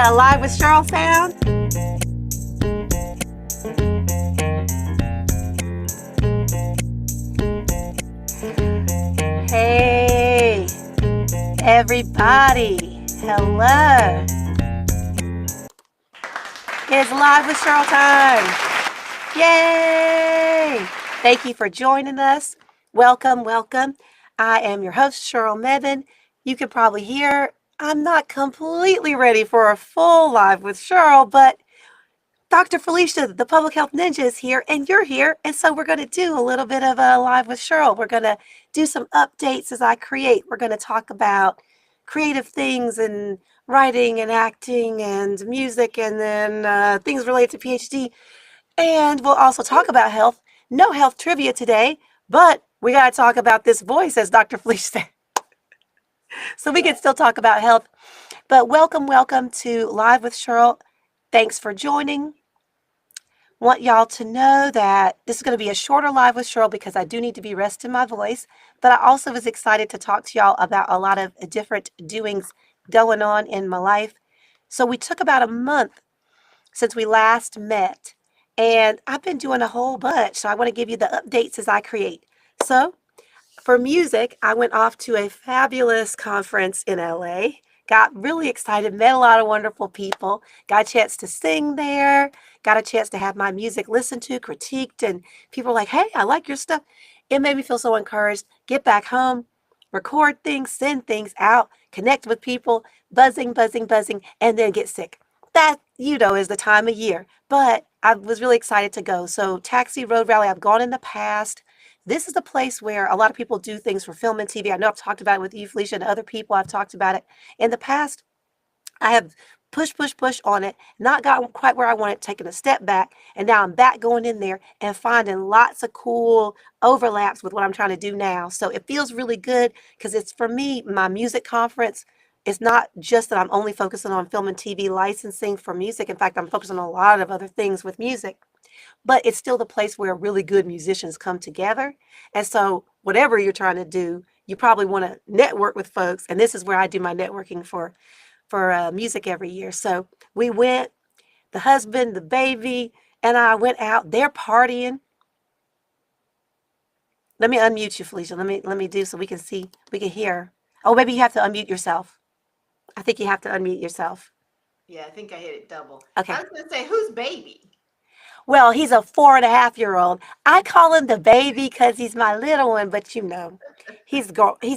Live with Cheryl sound. Hey, everybody. Hello. It's Live with Cheryl time. Yay! Thank you for joining us. Welcome, welcome. I am your host, Cheryl Mevin. You can probably hear I'm not completely ready for a full Live with Cheryl, but Dr. Felicia, the Public Health Ninja, is here, and you're here, and so we're going to do a little bit of a Live with Cheryl. We're going to do some updates as I create. We're going to talk about creative things and writing and acting and music, and then things related to PhD. And we'll also talk about health. No health trivia today, but we got to talk about this voice, as Dr. Felicia said. So we can still talk about health. But welcome, welcome to Live with Cheryl. Thanks for joining. Want y'all to know that this is going to be a shorter Live with Cheryl because I do need to be resting my voice. But I also was excited to talk to y'all about a lot of different doings going on in my life. So we took about a month since we last met. And I've been doing a whole bunch. So I want to give you the updates as I create. So for music, I went off to a fabulous conference in LA. Got really excited, met a lot of wonderful people, got a chance to sing there, got a chance to have my music listened to, critiqued, and people were like, hey, I like your stuff. It made me feel so encouraged. Get back home, record things, send things out, connect with people, buzzing, buzzing, buzzing, and then get sick. That, is the time of year. But I was really excited to go. So Taxi Road Rally, I've gone in the past. This is the place where a lot of people do things for film and TV. I know I've talked about it with you, Felicia, and other people. I've talked about it in the past. I have pushed on it, not gotten quite where I wanted, taken a step back, and now I'm back going in there and finding lots of cool overlaps with what I'm trying to do now. So it feels really good because it's, for me, my music conference. It's not just that I'm only focusing on film and TV licensing for music. In fact, I'm focusing on a lot of other things with music. But it's still the place where really good musicians come together. And so whatever you're trying to do, you probably want to network with folks. And this is where I do my networking for music every year. So we went, the husband, the baby, and I went out. They're partying. Let me unmute you, Felicia. Let me do so we can see, we can hear. Oh, maybe you have to unmute yourself. I think you have to unmute yourself. Yeah, I think I hit it double. Okay. I was going to say, who's baby? Well, he's a 4.5-year-old. I call him the baby because he's my little one, but he's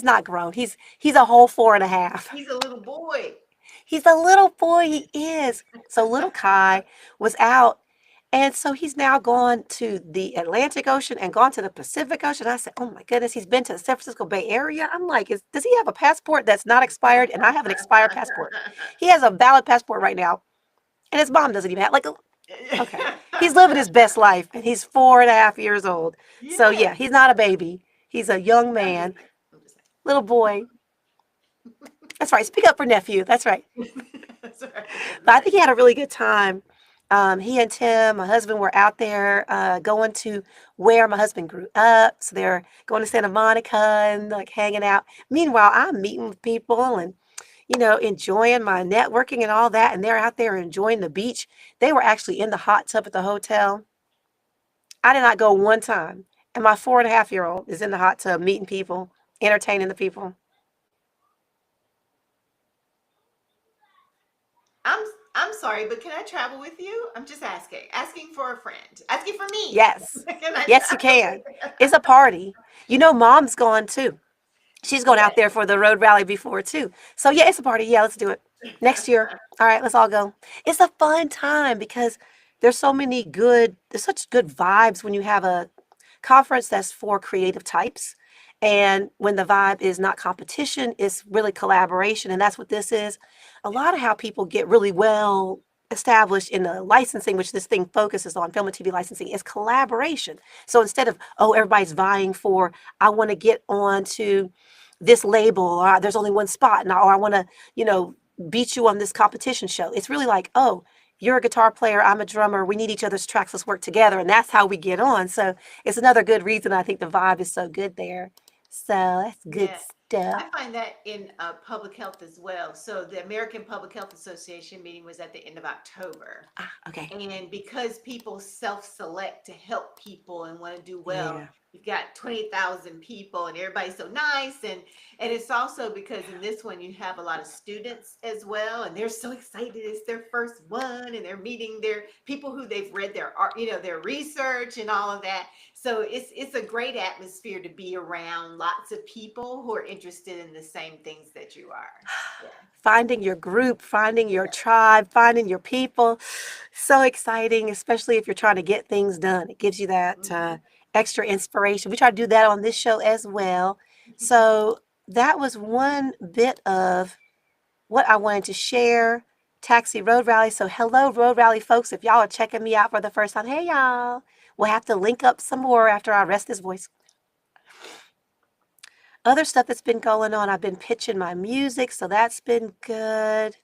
not grown. He's a whole 4.5. He's a little boy. He's a little boy. He is. So little Kai was out, and so he's now gone to the Atlantic Ocean and gone to the Pacific Ocean. I said, oh my goodness, he's been to the San Francisco Bay Area. I'm like, does he have a passport that's not expired? And I have an expired passport. He has a valid passport right now, and his mom doesn't even have okay. He's living his best life, and he's 4.5 years old. Yeah. So yeah, he's not a baby. He's a young man, little boy. That's right. Speak up for nephew. That's right. That's right. But I think he had a really good time. He and Tim, my husband, were out there going to where my husband grew up. So they're going to Santa Monica and like hanging out. Meanwhile, I'm meeting with people and enjoying my networking and all that. And they're out there enjoying the beach. They were actually in the hot tub at the hotel. I did not go one time. And my 4.5-year-old is in the hot tub meeting people, entertaining the people. I'm sorry, but can I travel with you? I'm just asking for a friend, asking for me. Yes. Yes, you can. It's a party. Mom's gone too. She's going out there for the road rally before too. So yeah, it's a party. Yeah, let's do it. Next year. All right, let's all go. It's a fun time because there's such good vibes when you have a conference that's for creative types. And when the vibe is not competition, it's really collaboration. And that's what this is. A lot of how people get really well established in the licensing, which this thing focuses on, film and TV licensing, is collaboration. So instead of, everybody's vying for, I want to get on to this label, or there's only one spot, or I want to, beat you on this competition show. It's really like, you're a guitar player, I'm a drummer, we need each other's tracks, let's work together. And that's how we get on. So it's another good reason I think the vibe is so good there. So that's good Yeah. stuff. I find that in public health as well. So the American Public Health Association meeting was at the end of October. Ah, okay. And because people self-select to help people and want to do well, Yeah. you've got 20,000 people and everybody's so nice. And it's also because in this one you have a lot of students as well, and they're so excited. It's their first one, and they're meeting their people who they've read their art, their research and all of that. So it's a great atmosphere to be around lots of people who are interested in the same things that you are. Yeah. Finding your group, finding your tribe, finding your people. So exciting, especially if you're trying to get things done. It gives you that Mhm. extra inspiration. We try to do that on this show as well. So that was one bit of what I wanted to share. Taxi Road Rally. So hello, Road Rally folks. If y'all are checking me out for the first time, hey y'all. We'll have to link up some more after I rest this voice. Other stuff that's been going on, I've been pitching my music, so that's been good.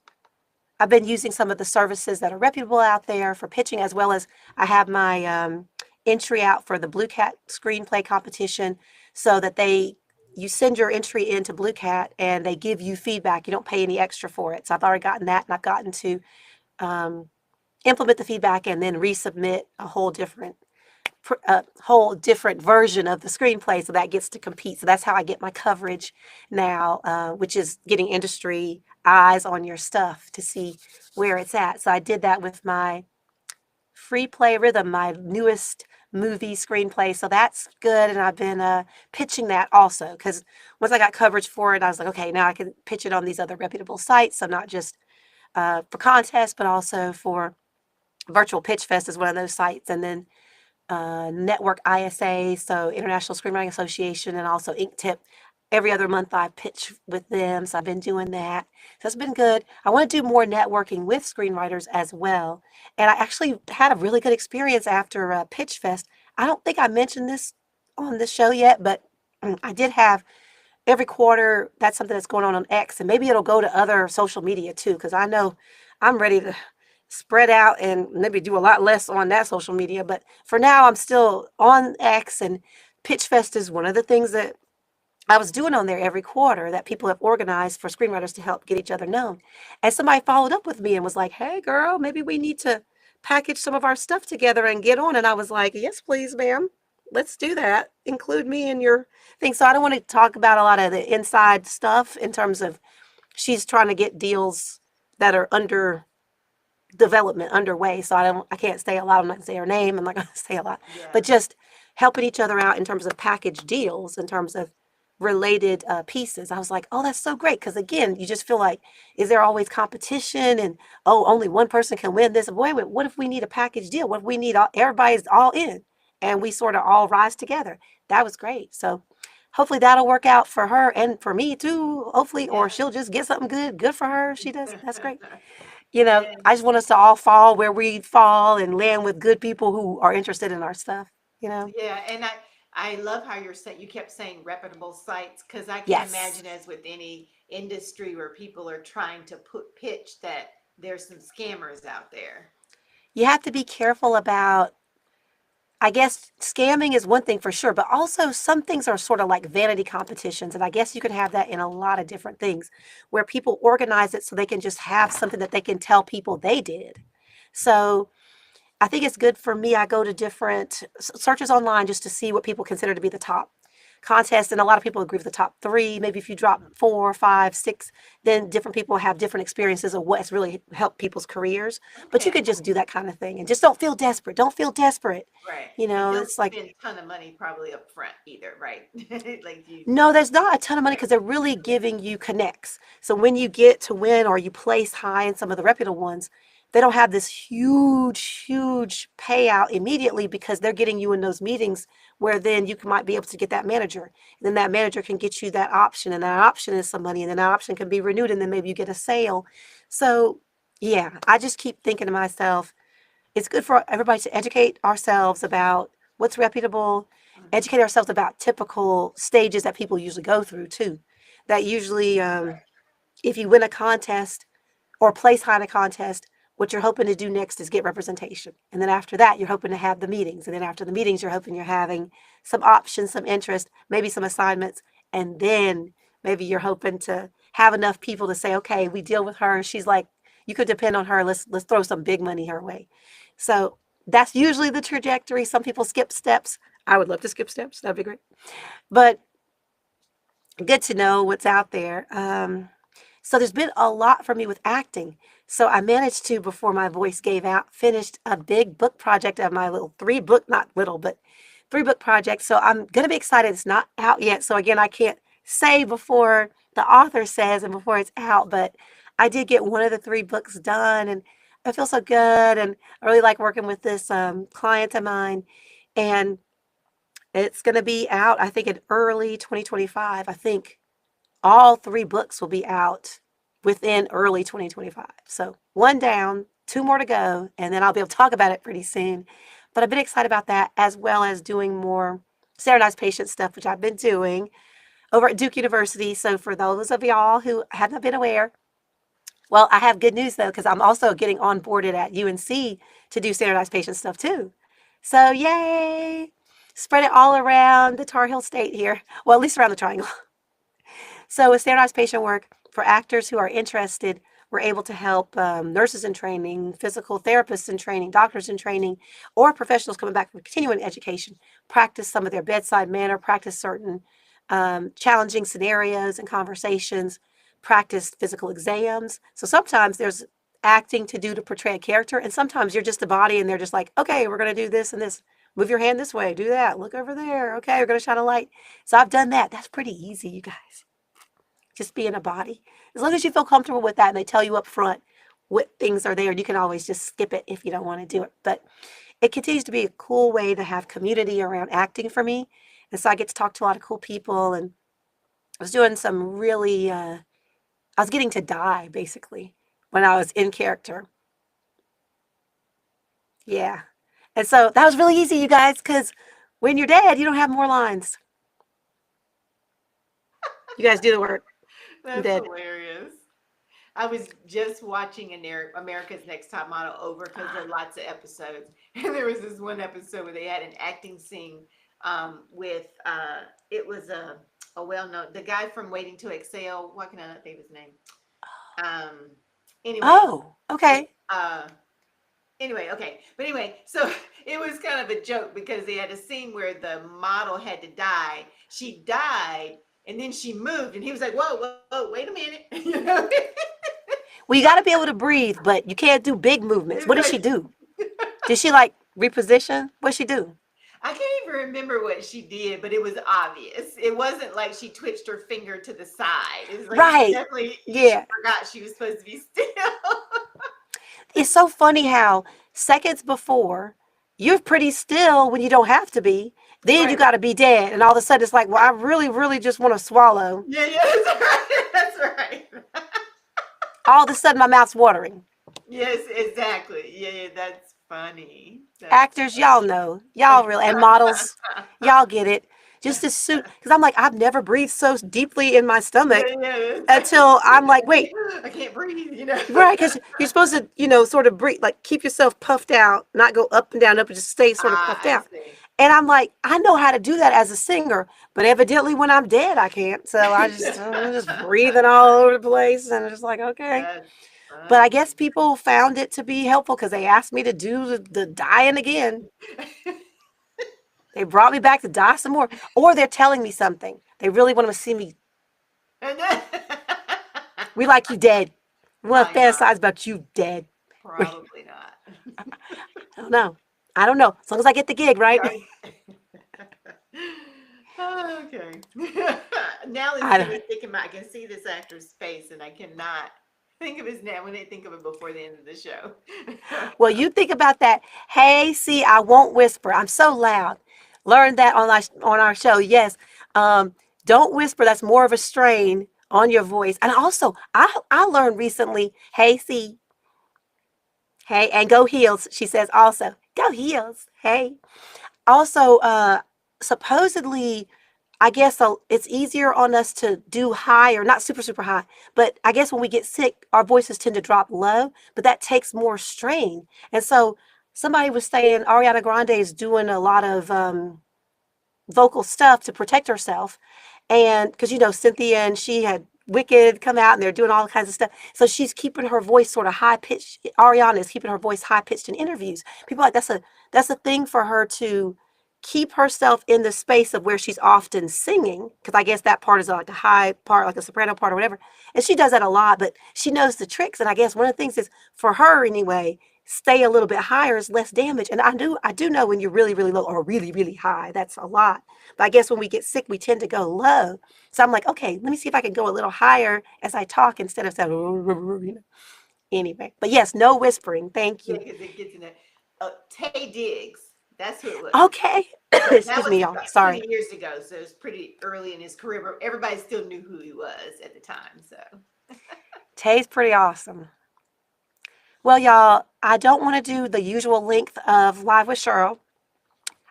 I've been using some of the services that are reputable out there for pitching, as well as I have my entry out for the Blue Cat screenplay competition, so that you send your entry into Blue Cat and they give you feedback. You don't pay any extra for it. So I've already gotten that, and I've gotten to um, implement the feedback and then resubmit a whole different version of the screenplay, so that gets to compete. So that's how I get my coverage now, which is getting industry eyes on your stuff to see where it's at. So I did that with my Free Play Rhythm, my newest movie screenplay. So that's good, and I've been pitching that also, because once I got coverage for it, I was like, okay, now I can pitch it on these other reputable sites. So not just for contests, but also for Virtual Pitch Fest is one of those sites, and then Network ISA, so International Screenwriting Association, and also Inktip. Every other month I pitch with them, so I've been doing that. So it's been good. I want to do more networking with screenwriters as well. And I actually had a really good experience after Pitch Fest. I don't think I mentioned this on the show yet, but I did have every quarter. That's something that's going on X, and maybe it'll go to other social media too, because I know I'm ready to spread out and maybe do a lot less on that social media. But for now, I'm still on X, and Pitch Fest is one of the things that I was doing on there every quarter that people have organized for screenwriters to help get each other known. And somebody followed up with me and was like, hey, girl, maybe we need to package some of our stuff together and get on. And I was like, yes, please, ma'am. Let's do that. Include me in your thing. So I don't want to talk about a lot of the inside stuff in terms of she's trying to get deals that are under development underway. So I can't say a lot. I'm not gonna say her name. I'm not gonna say a lot, Yeah. but just helping each other out in terms of package deals, in terms of related pieces. I was like, oh, that's so great. Because again, you just feel like, is there always competition? And oh, only one person can win this. Wait, wait, what if we need a package deal? What if we need everybody's all in, and we sort of all rise together? That was great. So hopefully that'll work out for her and for me too. Hopefully, or Yeah. she'll just get something good. Good for her. She does. That's great. Yeah. I just want us to all fall where we fall and land with good people who are interested in our stuff. Yeah, and I love how you kept saying reputable sites, because I can Yes. imagine, as with any industry where people are trying to put pitch, that there's some scammers out there. You have to be careful about, I guess scamming is one thing for sure, but also some things are sort of like vanity competitions. And I guess you can have that in a lot of different things where people organize it so they can just have something that they can tell people they did. So I think it's good for me. I go to different searches online just to see what people consider to be the top contests, and a lot of people agree with the top three. Maybe if you drop four, five, six, then different people have different experiences of what's really helped people's careers. But you Okay. could just do that kind of thing, and just don't feel desperate. Don't feel desperate. Right. You And know, don't it's like, spend a ton of money probably up front either, right? Like you. no, there's not a ton of money Right. because they're really giving you connects. So when you get to win or you place high in some of the reputable ones, they don't have this huge, huge payout immediately because they're getting you in those meetings where then might be able to get that manager. And then that manager can get you that option, and that option is some money, and then that option can be renewed, and then maybe you get a sale. So yeah, I just keep thinking to myself, it's good for everybody to educate ourselves about what's reputable, Mhm. educate ourselves about typical stages that people usually go through too. That usually, Right. if you win a contest or place high in a contest, what you're hoping to do next is get representation. And then after that, you're hoping to have the meetings. And then after the meetings, you're hoping you're having some options, some interest, maybe some assignments. and then maybe you're hoping to have enough people to say, okay, we deal with her. She's like, you could depend on her. Let's throw some big money her way. So that's usually the trajectory. Some people skip steps. I would love to skip steps. That'd be great. But good to know what's out there. So there's been a lot for me with acting. So I managed to, before my voice gave out, finished a big book project of my little not little, but 3-book project. So I'm going to be excited. It's not out yet. So again, I can't say before the author says and before it's out, but I did get one of the 3 books done and I feel so good. And I really like working with this client of mine. And it's going to be out, I think, in early 2025. I think all 3 books will be out within early 2025. So 1 down, 2 more to go, and then I'll be able to talk about it pretty soon. But I've been excited about that, as well as doing more standardized patient stuff, which I've been doing over at Duke University. So for those of y'all who have not been aware, well, I have good news though, because I'm also getting onboarded at UNC to do standardized patient stuff too. So yay! Spread it all around the Tar Heel State here. Well, at least around the Triangle. So with standardized patient work for actors who are interested, we're able to help nurses in training, physical therapists in training, doctors in training, or professionals coming back from continuing education, practice some of their bedside manner, practice certain challenging scenarios and conversations, practice physical exams. So sometimes there's acting to do to portray a character, and sometimes you're just a body and they're just like, okay, we're going to do this and this. Move your hand this way, do that, look over there. Okay, we're going to shine a light. So I've done that. That's pretty easy, you guys. Just being a body. As long as you feel comfortable with that and they tell you up front what things are there, you can always just skip it if you don't want to do it. But it continues to be a cool way to have community around acting for me. And so I get to talk to a lot of cool people. And I was doing some really, I was getting to die basically when I was in character. Yeah. And so that was really easy, you guys, because when you're dead, you don't have more lines. You guys do the work. I'm That's dead. hilarious. I was just watching America's Next Top Model over because there are lots of episodes, and there was this one episode where they had an acting scene with it was a well-known the guy from Waiting to Exhale. Why can I not think of his name? Anyway, Oh, okay. okay. But anyway, so it was kind of a joke because they had a scene where the model had to die. She died and then she moved and he was like, whoa, whoa, whoa, wait a minute. You know? Well, you got to be able to breathe, but you can't do big movements. What did she Right. do? Did she like reposition? What'd she do? I can't even remember what she did, but it was obvious. It wasn't like she twitched her finger to the side. It was like she Right. definitely she Yeah. forgot she was supposed to be still. It's so funny how seconds before you're pretty still when you don't have to be. Then you Right. got to be dead. And all of a sudden it's like, well, I really, really just want to swallow. Yeah, that's right. That's right. All of a sudden my mouth's watering. Yes, exactly. Yeah, that's funny. That's Actors, y'all know. Y'all real. And models, y'all get it. Just as soon, because I'm like, I've never breathed so deeply in my stomach yeah. until I'm like, wait, I can't breathe, you know. right, because you're supposed to, sort of breathe, like keep yourself puffed out, not go up and down, just stay sort of puffed I out. see. And I'm like, I know how to do that as a singer, but evidently when I'm dead, I can't. So I'm just breathing all over the place, and I'm just like, okay. That's But I guess people found it to be helpful because they asked me to do the dying again. They brought me back to die some more, or they're telling me something. They really want to see me. funny. We like you dead. We want to Probably not. fantasize about you dead. Probably not. I don't know. As long as I get the gig, right? Okay. Now I it's don't- thinking about I can see this actor's face and I cannot think of his name when they think of it before the end of the show. Well, you think about that. Hey, see, I won't whisper. I'm so loud. Learned that on our show. Yes. Don't whisper. That's more of a strain on your voice. And also, I learned recently. Hey, see. Hey, and go heels. She says also go heels. Hey. Also, supposedly, I guess it's easier on us to do high or not super, super high. But I guess when we get sick, our voices tend to drop low, but that takes more strain. And so somebody was saying Ariana Grande is doing a lot of vocal stuff to protect herself. And because, Cynthia and she had Wicked come out and they're doing all kinds of stuff. So she's keeping her voice sort of high pitched. Ariana is keeping her voice high pitched in interviews. People are like that's a thing for her to keep herself in the space of where she's often singing. Because I guess that part is like a high part, like a soprano part or whatever. And she does that a lot, but she knows the tricks. And I guess one of the things is for her anyway, stay a little bit higher is less damage. And I do know when you're really, really low or really, really high, that's a lot. But I guess when we get sick, we tend to go low. So I'm like, okay, let me see if I can go a little higher as I talk instead of saying, anyway. But yes, no whispering. Thank Yeah, you. because it gets in there. Tay Diggs, that's who it was. Okay. That Excuse was me, y'all. about Sorry. 20 years ago, so it was pretty early in his career, but everybody still knew who he was at the time. So Tay's pretty awesome. Well, y'all, I don't want to do the usual length of Live with Cheryl.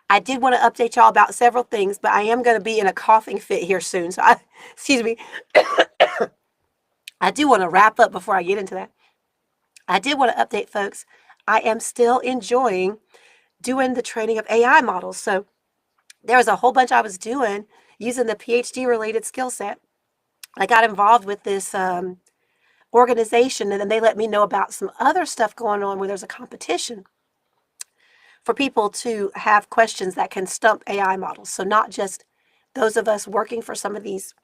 I did want to update y'all about several things, but I am going to be in a coughing fit here soon. So, excuse me. I do want to wrap up before I get into that. I did want to update folks. I am still enjoying doing the training of AI models. So, there was a whole bunch I was doing using the PhD related skill set. I got involved with this organization, and then they let me know about some other stuff going on where there's a competition for people to have questions that can stump AI models. So, not just those of us working for some of these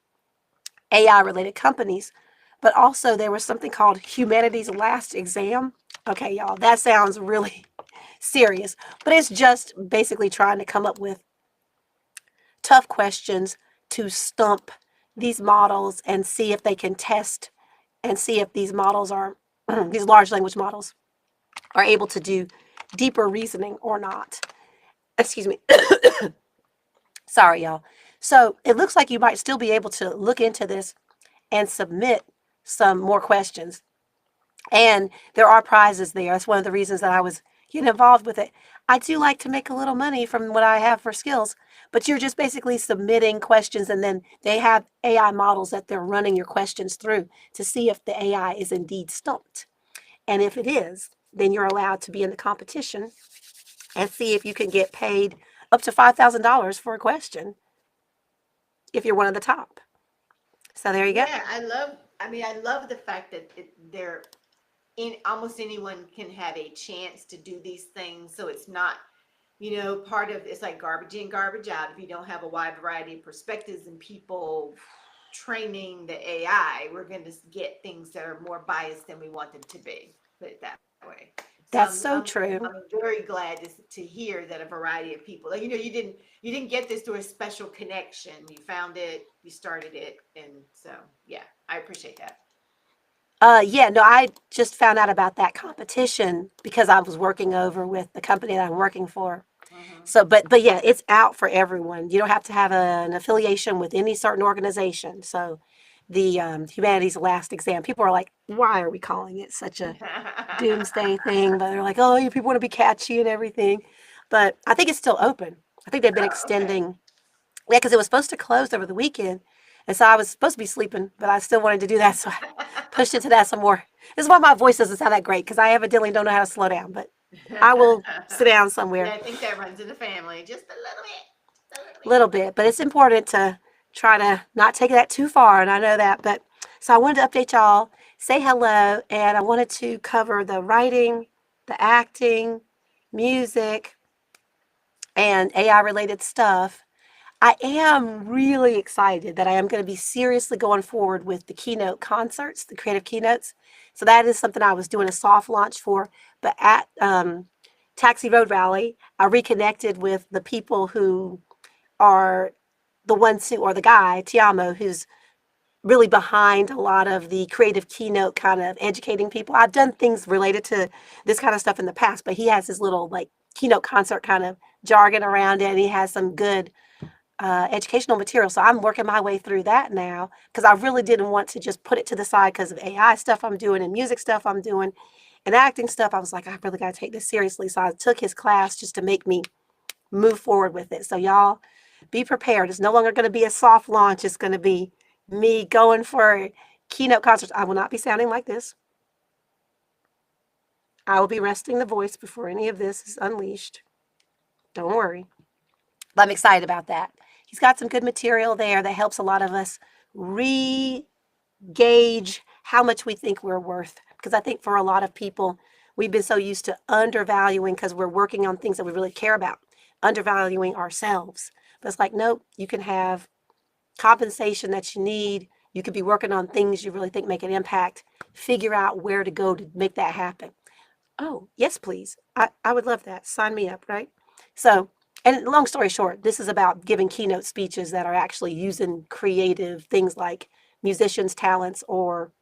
AI related companies, but also there was something called Humanity's Last Exam. Okay, y'all, that sounds really serious, but it's just basically trying to come up with tough questions to stump these models and see if they can test and see if these models are, these large language models are able to do deeper reasoning or not. Excuse me. Sorry, y'all. So it looks like you might still be able to look into this and submit some more questions. And there are prizes there. That's one of the reasons that I was getting involved with it. I do like to make a little money from what I have for skills, but you're just basically submitting questions and then they have AI models that they're running your questions through to see if the AI is indeed stumped. And if it is, then you're allowed to be in the competition and see if you can get paid up to $5,000 for a question if you're one of the top. So there you go. yeah, I love the fact that they're in almost anyone can have a chance to do these things. So it's not, part of it's like garbage in, garbage out. If you don't have a wide variety of perspectives and people training the AI, we're going to get things that are more biased than we want them to be. Put it that way. So That's I'm so I'm true. I'm very glad to hear that a variety of people, like, you didn't get this through a special connection. You found it, you started it, and so yeah, I appreciate that. Yeah, no, I just found out about that competition because I was working over with the company that I'm working for. Hmm. So, but yeah, it's out for everyone. You don't have to have an affiliation with any certain organization. So, the Humanities Last Exam, people are like, why are we calling it such a doomsday thing? But they're like, oh, you people want to be catchy and everything. But I think it's still open. I think they've been Oh, okay. extending, yeah, because it was supposed to close over the weekend. And so I was supposed to be sleeping, but I still wanted to do that. So I pushed into that some more. This is why my voice doesn't sound that great because I evidently don't know how to slow down, but I will sit down somewhere Yeah, I think that runs in the family just a little bit, just a little a little bit. But it's important to try to not take that too far. And I know that. But so I wanted to update y'all, say hello, and I wanted to cover the writing, the acting, music, and AI related stuff. I am really excited that I am going to be seriously going forward with the keynote concerts, the creative keynotes. So that is something I was doing a soft launch for. But at Taxi Road Rally, I reconnected with the people who are the ones who, or the guy, Tiamo, who's really behind a lot of the creative keynote kind of educating people. I've done things related to this kind of stuff in the past, but he has his little like keynote concert kind of jargon around it. And he has some good educational material. So I'm working my way through that now because I really didn't want to just put it to the side because of AI stuff I'm doing and music stuff I'm doing and acting stuff. I was like, I really got to take this seriously. So I took his class just to make me move forward with it. So y'all be prepared. It's no longer going to be a soft launch. It's going to be me going for keynote concerts. I will not be sounding like this. I will be resting the voice before any of this is unleashed. Don't worry. But I'm excited about that. he's got some good material there that helps a lot of us re-gauge how much we think we're worth. Because I think for a lot of people, we've been so used to undervaluing because we're working on things that we really care about, undervaluing ourselves. But it's like, nope, you can have compensation that you need. You could be working on things you really think make an impact. Figure out where to go to make that happen. Oh, yes, please. I would love that. Sign me up, right? So, and long story short, this is about giving keynote speeches that are actually using creative things like musicians' talents or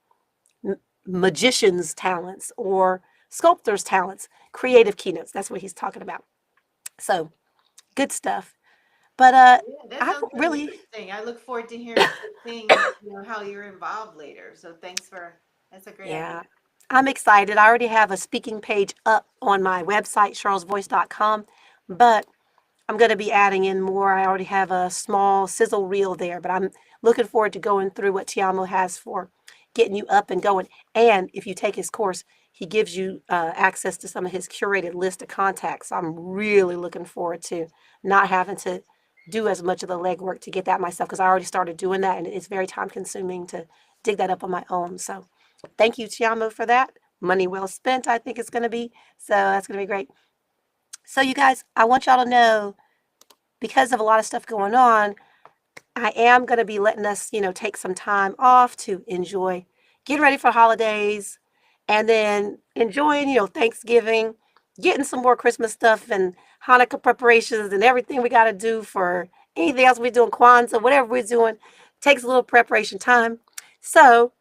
magicians' talents or sculptors' talents, creative keynotes. That's what he's talking about. So, good stuff. But Yeah, that I sounds really really, interesting. I look forward to hearing some things, how you're involved later. So thanks for, that's a great idea. yeah, I'm excited. I already have a speaking page up on my website, charlesvoice.com, but I'm going to be adding in more. I already have a small sizzle reel there, but I'm looking forward to going through what Tiamo has for getting you up and going. And if you take his course, he gives you access to some of his curated list of contacts. I'm really looking forward to not having to do as much of the legwork to get that myself because I already started doing that and it's very time consuming to dig that up on my own. So thank you, Tiamo, for that. Money well spent, I think it's going to be. So that's going to be great. So, you guys, I want y'all to know because of a lot of stuff going on, I am going to be letting us, take some time off to enjoy, get ready for holidays, and then enjoying, Thanksgiving, getting some more Christmas stuff and Hanukkah preparations and everything we got to do for anything else we're doing, Kwanzaa, whatever we're doing, takes a little preparation time. So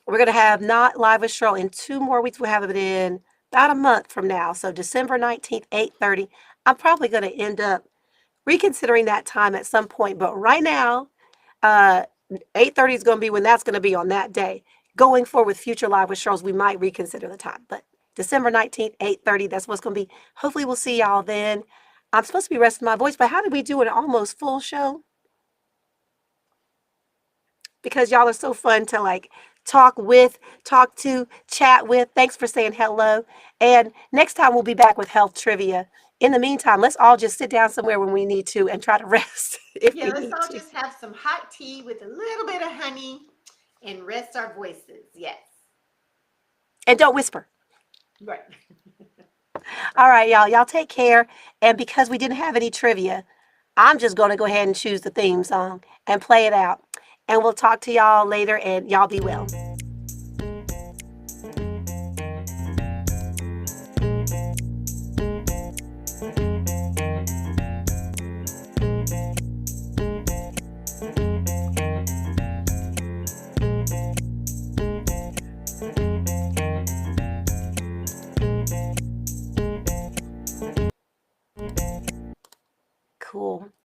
we're going to have Not Live with Cheryl in 2 more weeks. We'll have it in about a month from now. So December 19th, 8:30. I'm probably going to end up reconsidering that time at some point. But right now, uh, 8:30 is going to be when that's going to be on that day. Going forward with future Live with Charles, we might reconsider the time. But December 19th, 8:30, that's what's going to be. Hopefully, we'll see y'all then. I'm supposed to be resting my voice, but how did we do an almost full show? Because y'all are so fun to talk with, talk to, chat with. Thanks for saying hello. And next time we'll be back with health trivia. In the meantime, let's all just sit down somewhere when we need to and try to rest if Yeah, we let's need all to. just have some hot tea with a little bit of honey and rest our voices. Yes. And don't whisper. Right. All right, y'all. Y'all take care. And because we didn't have any trivia, I'm just going to go ahead and choose the theme song and play it out. And we'll talk to y'all later, and y'all be well. Cool.